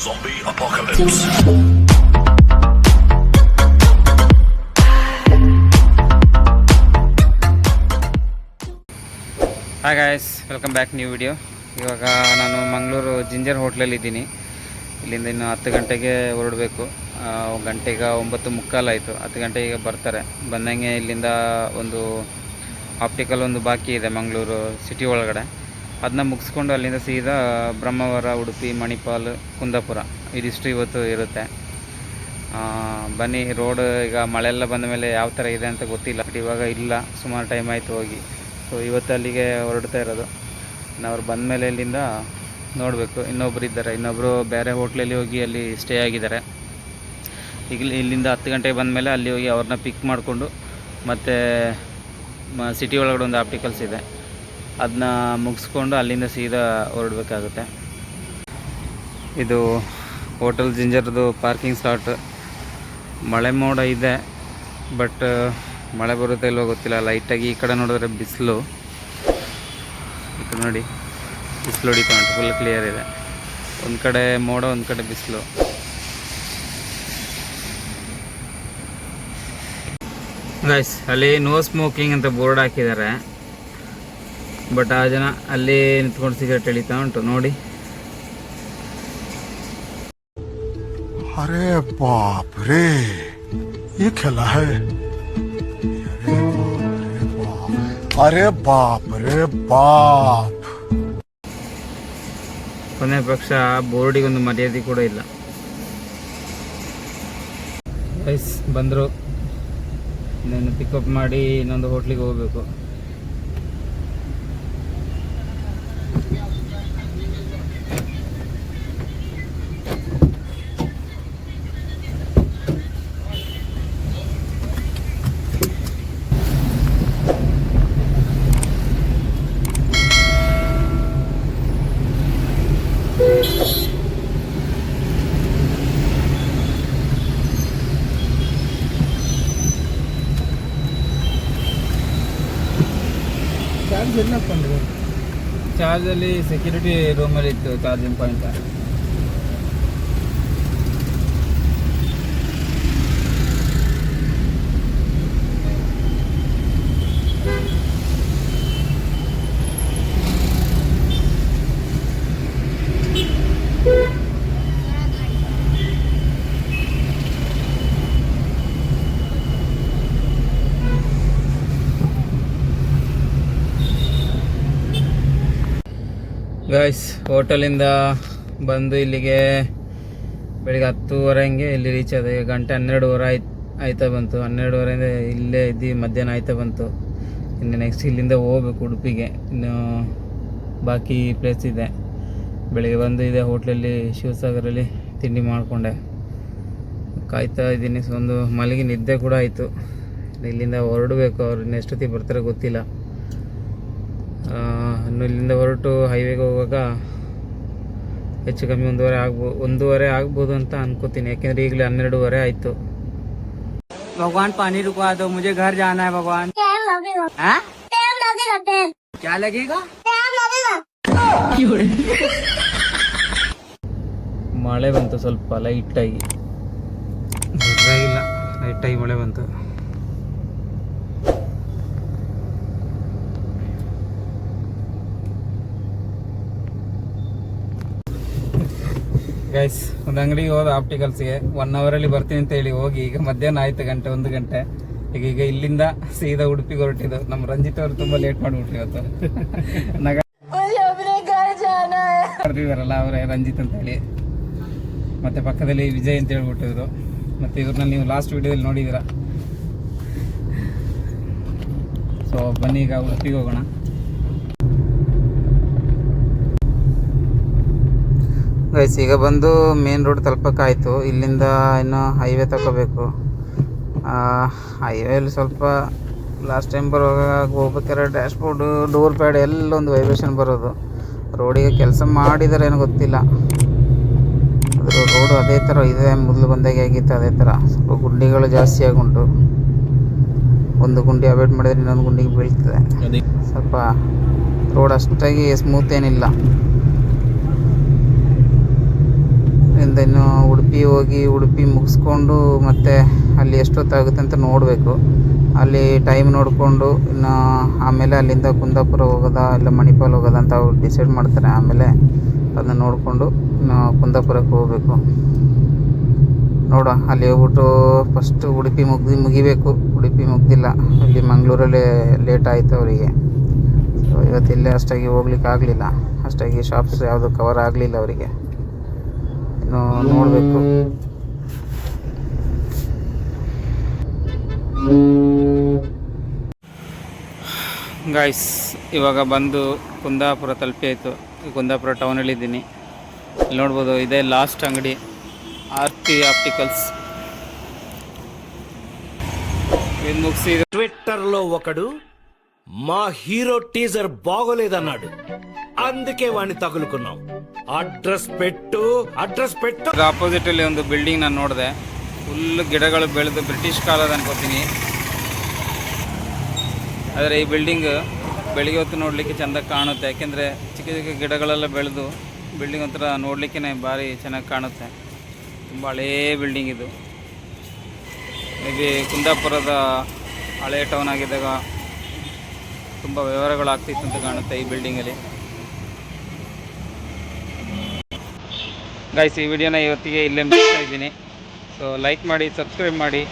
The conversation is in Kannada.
Zombie apocalypse. Hi guys, welcome back new video. ಇವಾಗ ನಾನು ಮಂಗಳೂರು ಜಿಂಜರ್ ಹೋಟ್ಲಲ್ಲಿ ಇದ್ದೀನಿ. ಇಲ್ಲಿಂದ ಇನ್ನು 10 ಗಂಟೆಗೆ ಹೊರಡಬೇಕು. ಗಂಟೆಗ 9:45 ಆಯಿತು. 10 ಗಂಟೆಗೆ ಬರ್ತಾರೆ. ಬಂದಂಗೆ ಇಲ್ಲಿಂದ ಒಂದು ಆಪ್ಟಿಕಲ್ ಒಂದು ಬಾಕಿ ಇದೆ ಮಂಗಳೂರು ಸಿಟಿ ಒಳಗಡೆ. ಅದನ್ನ ಮುಗಿಸ್ಕೊಂಡು ಅಲ್ಲಿಂದ ಸೀದಾ ಬ್ರಹ್ಮಾವರ, ಉಡುಪಿ, ಮಣಿಪಾಲ್, ಕುಂದಾಪುರ ಇದಿಷ್ಟು ಇವತ್ತು ಇರುತ್ತೆ. ಬನ್ನಿ, ರೋಡ್ ಈಗ ಮಳೆಲ್ಲ ಬಂದ ಮೇಲೆ ಯಾವ ಥರ ಇದೆ ಅಂತ ಗೊತ್ತಿಲ್ಲ. ಬಟ್ ಇವಾಗ ಇಲ್ಲ, ಸುಮಾರು ಟೈಮ್ ಆಯಿತು ಹೋಗಿ. ಸೊ ಇವತ್ತು ಅಲ್ಲಿಗೆ ಹೊರಡ್ತಾ ಇರೋದು. ಅವ್ರು ಬಂದ ಮೇಲೆ ಇಲ್ಲಿಂದ ನೋಡಬೇಕು. ಇನ್ನೊಬ್ರು ಇದ್ದಾರೆ, ಇನ್ನೊಬ್ಬರು ಬೇರೆ ಹೋಟ್ಲಲ್ಲಿ ಹೋಗಿ ಅಲ್ಲಿ ಸ್ಟೇ ಆಗಿದ್ದಾರೆ. ಈಗ ಇಲ್ಲಿಂದ 10 ಗಂಟೆಗೆ ಬಂದ ಮೇಲೆ ಅಲ್ಲಿ ಹೋಗಿ ಅವ್ರನ್ನ ಪಿಕ್ ಮಾಡಿಕೊಂಡು ಮತ್ತು ಸಿಟಿ ಒಳಗಡೆ ಒಂದು ಆಪ್ಟಿಕಲ್ಸ್ ಇದೆ, ಅದನ್ನ ಮುಗಿಸ್ಕೊಂಡು ಅಲ್ಲಿಂದ ಸೀದಾ ಹೊರಡಬೇಕಾಗುತ್ತೆ. ಇದು ಹೋಟೆಲ್ ಜಿಂಜರ್ದು ಪಾರ್ಕಿಂಗ್ ಸ್ಲಾಟ್. ಮಳೆ ಮೋಡ ಇದೆ, ಬಟ್ ಮಳೆ ಬರುತ್ತೆ ಇಲ್ಲೋ ಗೊತ್ತಿಲ್ಲ. ಲೈಟಾಗಿ ಈ ಕಡೆ ನೋಡಿದ್ರೆ ಬಿಸಿಲು, ಇದು ನೋಡಿ ಬಿಸಿಲು ಹೊಡಿತಾ ಉಂಟು, ಫುಲ್ ಕ್ಲಿಯರ್ ಇದೆ. ಒಂದು ಕಡೆ ಮೋಡ, ಒಂದು ಕಡೆ ಬಿಸಿಲು. ಗೈಸ್, ಅಲ್ಲಿ ನೋ ಸ್ಮೋಕಿಂಗ್ ಅಂತ ಬೋರ್ಡ್ ಹಾಕಿದ್ದಾರೆ, ಬಟ್ ಆ ಜನ ಅಲ್ಲಿ ನಿಂತ್ಕೊಂಡು ಸಿಗರೇಟ್ ಎಳಿತಾ ಉಂಟು ನೋಡಿ. अरे बाप रे, ये खेला है. अरे बाप रे बाप. ಕೊನೆ ಪಕ್ಷ ಬೋರ್ಡಿಗೊಂದು ಮರ್ಯಾದೆ ಕೂಡ ಇಲ್ಲ. ಗೈಸ್ ಬಂದರು, ಇನ್ನೊಂದು ಪಿಕಪ್ ಮಾಡಿ ಇನ್ನೊಂದು ಹೋಟ್ಲಿಗೆ ಹೋಗಬೇಕು. ಚಾರ್ಜ್ ಎಲ್ಲ ಕೊಂಡ್ರು. ಚಾರ್ಜಲ್ಲಿ ಸೆಕ್ಯೂರಿಟಿ ರೂಮಲ್ಲಿ ಇತ್ತು ಚಾರ್ಜಿಂಗ್ ಪಾಯಿಂಟ್. ಗೈಸ್, ಹೋಟೆಲಿಂದ ಬಂದು ಇಲ್ಲಿಗೆ ಬೆಳಿಗ್ಗೆ 10:30 ಹಂಗೆ ಇಲ್ಲಿ ರೀಚ್ ಆದ. ಈಗ ಗಂಟೆ 12:30 ಆಯ್ತಾ ಬಂತು. 12:30 ಇಲ್ಲೇ ಇದ್ದು ಮಧ್ಯಾಹ್ನ ಆಯ್ತಾ ಬಂತು. ಇನ್ನು ನೆಕ್ಸ್ಟ್ ಇಲ್ಲಿಂದ ಹೋಗ್ಬೇಕು ಉಡುಪಿಗೆ. ಇನ್ನು ಬಾಕಿ ಪ್ಲೇಸ್ ಇದೆ. ಬೆಳಿಗ್ಗೆ ಬಂದು ಇದೆ ಹೋಟ್ಲಲ್ಲಿ ಶಿವಸಾಗರಲ್ಲಿ ತಿಂಡಿ ಮಾಡಿಕೊಂಡೆ ಕಾಯ್ತಾ ಇದ್ದೀನಿ. ಒಂದು ಮಲಗಿ ನಿದ್ದೆ ಕೂಡ ಆಯಿತು. ಇಲ್ಲಿಂದ ಹೊರಡಬೇಕು. ಅವ್ರು ಇನ್ನೆಷ್ಟೊತ್ತಿಗೆ ಬರ್ತಾರೆ ಗೊತ್ತಿಲ್ಲ. ಇನ್ನು ಇಲ್ಲಿಂದ ಹೊರಟು ಹೈವೇಗೆ ಹೋಗುವಾಗ ಹೆಚ್ಚು ಕಮ್ಮಿ 1:30 ಆಗ್ಬೋದು ಅಂತ ಅನ್ಕೋತೀನಿ. ಯಾಕೆಂದ್ರೆ ಈಗಲೇ 12:30 ಆಯಿತು. भगवान पानी रुकवा दो, मुझे घर जाना है भगवान. टाइम लगेगा. हाँ? टाइम लगेगा. टाइम क्या लगेगा? टाइम लगेगा. ಮಳೆ ಬಂತು, ಸ್ವಲ್ಪ ಲೈಟಾಗಿ, ಇಲ್ಲ ಲೈಟಾಗಿ ಮಳೆ ಬಂತು. ಗೈಸ್, ಒಂದು ಅಂಗಡಿಗೆ ಹೋದ ಆಪ್ಟಿಕಲ್ಸ್ಗೆ. 1 ಅವರಲ್ಲಿ ಬರ್ತೀನಿ ಅಂತ ಹೇಳಿ ಹೋಗಿ ಈಗ ಮಧ್ಯಾಹ್ನ ಆಯ್ತು, 1 ಗಂಟೆ. ಈಗ ಇಲ್ಲಿಂದ ಸೀದಾ ಉಡುಪಿಗೆ ಹೊರಟಿದ್ದು. ನಮ್ಮ ರಂಜಿತ್ ಅವರು ತುಂಬಾ ಲೇಟ್ ಮಾಡಿಬಿಟ್ರಿ ಇವತ್ತು. ಬರ್ದಿದಾರಲ್ಲ ಅವರೇ ರಂಜಿತ್ ಅಂತ ಹೇಳಿ, ಮತ್ತೆ ಪಕ್ಕದಲ್ಲಿ ವಿಜಯ್ ಅಂತ ಹೇಳ್ಬಿಟ್ಟಿದ್ರು. ಮತ್ತೆ ಇವ್ರನ್ನ ನೀವು ಲಾಸ್ಟ್ ವಿಡಿಯೋದಲ್ಲಿ ನೋಡಿದ್ದೀರಾ. ಸೊ ಬನ್ನಿ ಈಗ ಉಡುಪಿಗೆ ಹೋಗೋಣ. ಗೈಸ್, ಈಗ ಬಂದು ಮೇನ್ ರೋಡ್ ತಲುಪಕ್ಕಾಯಿತು. ಇಲ್ಲಿಂದ ಇನ್ನು ಹೈವೇ ತಗೋಬೇಕು. ಹೈವೇಲಿ ಸ್ವಲ್ಪ ಲಾಸ್ಟ್ ಟೈಮ್ ಬರುವಾಗ ಹೋಗ್ಬೇಕಾದ್ರೆ ಡ್ಯಾಶ್ಬೋರ್ಡು, ಡೋರ್ ಪ್ಯಾಡ್ ಎಲ್ಲ ಒಂದು ವೈಬ್ರೇಷನ್ ಬರೋದು. ರೋಡಿಗೆ ಕೆಲಸ ಮಾಡಿದರೆ ಏನೋ ಗೊತ್ತಿಲ್ಲ. ಅದ್ರ ರೋಡು ಅದೇ ಥರ ಇದೆ, ಮೊದಲು ಬಂದಾಗೆ ಆಗಿತ್ತು ಅದೇ ಥರ. ಸ್ವಲ್ಪ ಗುಂಡಿಗಳು ಜಾಸ್ತಿ ಆಗುಂಟು. ಒಂದು ಗುಂಡಿ ಅವಾಯ್ಡ್ ಮಾಡಿದ್ರೆ ಇನ್ನೊಂದು ಗುಂಡಿಗೆ ಬೀಳ್ತದೆ. ಸ್ವಲ್ಪ ರೋಡ್ ಅಷ್ಟಾಗಿ ಸ್ಮೂತ್ ಏನಿಲ್ಲ. ಅಲ್ಲಿಂದ ಇನ್ನು ಉಡುಪಿ ಹೋಗಿ ಉಡುಪಿ ಮುಗಿಸ್ಕೊಂಡು ಮತ್ತೆ ಅಲ್ಲಿ ಎಷ್ಟೊತ್ತಾಗುತ್ತೆ ಅಂತ ನೋಡಬೇಕು. ಅಲ್ಲಿ ಟೈಮ್ ನೋಡಿಕೊಂಡು ಇನ್ನು ಆಮೇಲೆ ಅಲ್ಲಿಂದ ಕುಂದಾಪುರ ಹೋಗೋದಾ ಇಲ್ಲ ಮಣಿಪಾಲ್ ಹೋಗೋದಾ ಅಂತ ಅವ್ರು ಡಿಸೈಡ್ ಮಾಡ್ತಾರೆ. ಆಮೇಲೆ ಅದನ್ನ ನೋಡಿಕೊಂಡು ಇನ್ನು ಕುಂದಾಪುರಕ್ಕೆ ಹೋಗಬೇಕು. ನೋಡುವ, ಅಲ್ಲಿ ಹೋಗ್ಬಿಟ್ಟು ಫಸ್ಟು ಉಡುಪಿ ಮುಗಿಬೇಕು. ಉಡುಪಿ ಮುಗ್ದಿಲ್ಲ, ಇಲ್ಲಿ ಮಂಗಳೂರಲ್ಲೇ ಲೇಟ್ ಆಯಿತು ಅವರಿಗೆ. ಸೊ ಇವತ್ತಿಲ್ಲೇ ಅಷ್ಟಾಗಿ ಹೋಗ್ಲಿಕ್ಕೆ ಆಗಲಿಲ್ಲ, ಅಷ್ಟಾಗಿ ಶಾಪ್ಸ್ ಯಾವುದು ಕವರ್ ಆಗಲಿಲ್ಲ ಅವರಿಗೆ. ಇನ್ನು ನೋಡಬೇಕು. ಗಾಯ್ಸ್, ಇವಾಗ ಬಂದು ಕುಂದಾಪುರ ತಲುಪಿ ಆಯಿತು. ಕುಂದಾಪುರ ಟೌನಲ್ಲಿದ್ದೀನಿ. ಇಲ್ಲಿ ನೋಡ್ಬೋದು, ಇದೇ ಲಾಸ್ಟ್ ಅಂಗಡಿ, ಆರ್ತಿ ఆప్టికల్స్. ఇది ముగిసి ట్విట్టర్లో ఒకడు మా హీరో టీజర్ బాగోలేదన్నాడు, అందుకే వాడిని తగులుకున్నాం. ಅಡ್ರೆಸ್ పెట్టు. ಆಪೋಸಿಟ್ ಅಲ್ಲಿ ಒಂದು ಬಿಲ್ಡಿಂಗ್ ನಾನು ನೋಡಿದೆ. ಫುಲ್ ಗಿಡಗಳು ಬೆಳೆದು ಬ್ರಿಟಿಷ್ ಕಾಲದ ಅನ್ಕೋತೀನಿ. ಆದರೆ ಈ ಬಿಲ್ಡಿಂಗ್ ಬೆಳಿಗ್ಗೆ ಹೊತ್ತು ನೋಡಲಿಕ್ಕೆ ಚೆಂದ ಕಾಣುತ್ತೆ. ಯಾಕೆಂದರೆ ಚಿಕ್ಕ ಚಿಕ್ಕ ಗಿಡಗಳೆಲ್ಲ ಬೆಳೆದು ಬಿಲ್ಡಿಂಗ್ ಒಂಥರ ನೋಡಲಿಕ್ಕೆ ಭಾರಿ ಚೆನ್ನಾಗಿ ಕಾಣುತ್ತೆ. ತುಂಬ ಹಳೇ ಬಿಲ್ಡಿಂಗ್ ಇದು. ಮೇ ಬಿ ಕುಂದಾಪುರದ ಹಳೆಯ ಟೌನ್ ಆಗಿದ್ದಾಗ ತುಂಬ ವ್ಯವಹಾರಗಳಾಗ್ತಿತ್ತು ಅಂತ ಕಾಣುತ್ತೆ ಈ ಬಿಲ್ಡಿಂಗಲ್ಲಿ. ಗೈಸ್, ಈ ವಿಡಿಯೋನ ಇವತ್ತಿಗೆ ಇಲ್ಲೇ ಮುಗಿಸ್ತಾ ಇದ್ದೀನಿ. ಸೊ ಲೈಕ್ ಮಾಡಿ, ಸಬ್ಸ್ಕ್ರೈಬ್ ಮಾಡಿ.